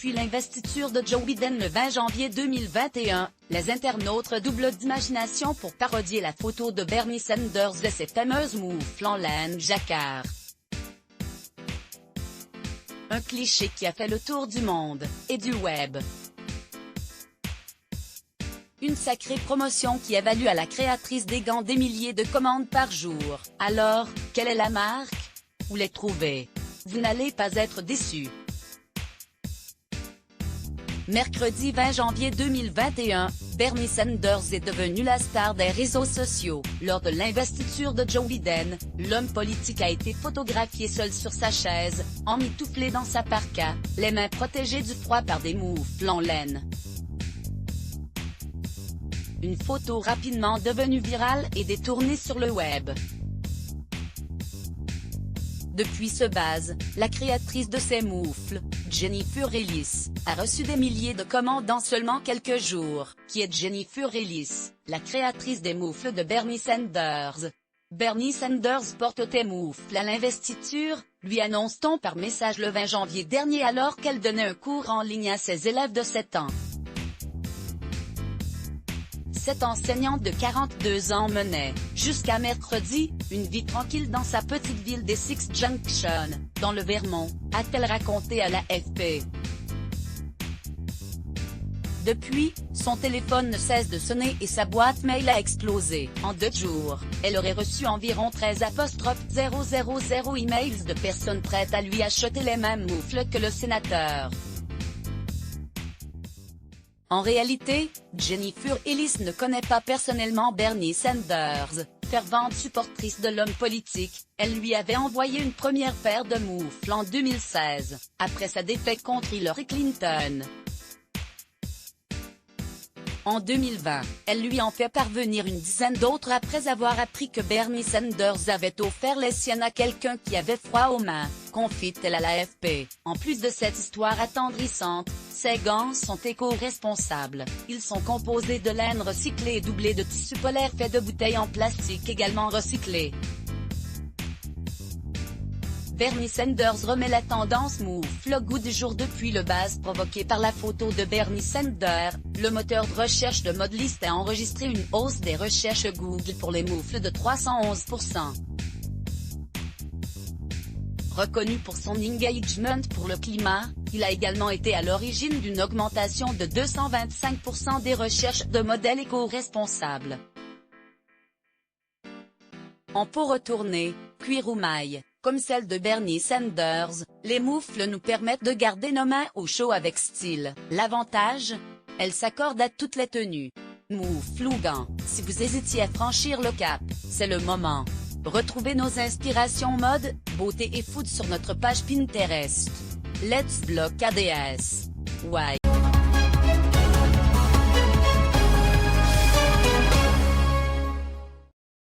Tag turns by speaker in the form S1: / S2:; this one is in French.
S1: depuis l'investiture de Joe Biden le 20 janvier 2021, les internautes redoublent d'imagination pour parodier la photo de Bernie Sanders et ses fameuses moufles en laine jacquard. Un cliché qui a fait le tour du monde, et du web. Une sacrée promotion qui a valu à la créatrice des gants des milliers de commandes par jour. Alors, quelle est la marque? Où les trouver? Vous n'allez pas être déçus. Mercredi 20 janvier 2021, Bernie Sanders est devenu la star des réseaux sociaux. Lors de l'investiture de Joe Biden, l'homme politique a été photographié seul sur sa chaise, emmitouflé dans sa parka, les mains protégées du froid par des moufles en laine. Une photo rapidement devenue virale et détournée sur le web. Depuis ce buzz, la créatrice de ces moufles, Jennifer Ellis, a reçu des milliers de commandes en seulement quelques jours. Qui est Jennifer Ellis, la créatrice des moufles de Bernie Sanders? Bernie Sanders porte tes moufles à l'investiture, lui annonce-t-on par message le 20 janvier dernier alors qu'elle donnait un cours en ligne à ses élèves de 7 ans. Cette enseignante de 42 ans menait, jusqu'à mercredi, une vie tranquille dans sa petite ville d'Essex Junction, dans le Vermont, a-t-elle raconté à l'AFP. Depuis, son téléphone ne cesse de sonner et sa boîte mail a explosé. En 2 jours, elle aurait reçu environ 13,000 emails de personnes prêtes à lui acheter les mêmes moufles que le sénateur. En réalité, Jennifer Ellis ne connaît pas personnellement Bernie Sanders, fervente supportrice de l'homme politique. Elle lui avait envoyé une première paire de moufles en 2016, après sa défaite contre Hillary Clinton. En 2020, elle lui en fait parvenir une dizaine d'autres après avoir appris que Bernie Sanders avait offert les siennes à quelqu'un qui avait froid aux mains, confie-t-elle à l'AFP. En plus de cette histoire attendrissante, ces gants sont éco-responsables. Ils sont composés de laine recyclée et doublés de tissu polaire fait de bouteilles en plastique également recyclées. Bernie Sanders remet la tendance moufle au goût du jour depuis le buzz provoqué par la photo de Bernie Sanders. Le moteur de recherche de Modelist a enregistré une hausse des recherches Google pour les moufles de 311%. Reconnu pour son engagement pour le climat, il a également été à l'origine d'une augmentation de 225% des recherches de modèles éco-responsables. En peau retournée, cuir ou maille, comme celle de Bernie Sanders, les moufles nous permettent de garder nos mains au chaud avec style. L'avantage? Elles s'accordent à toutes les tenues. Moufles ou gants, si vous hésitiez à franchir le cap, c'est le moment. Retrouvez nos inspirations mode, beauté et food sur notre page Pinterest. Let's Block ADS. Why?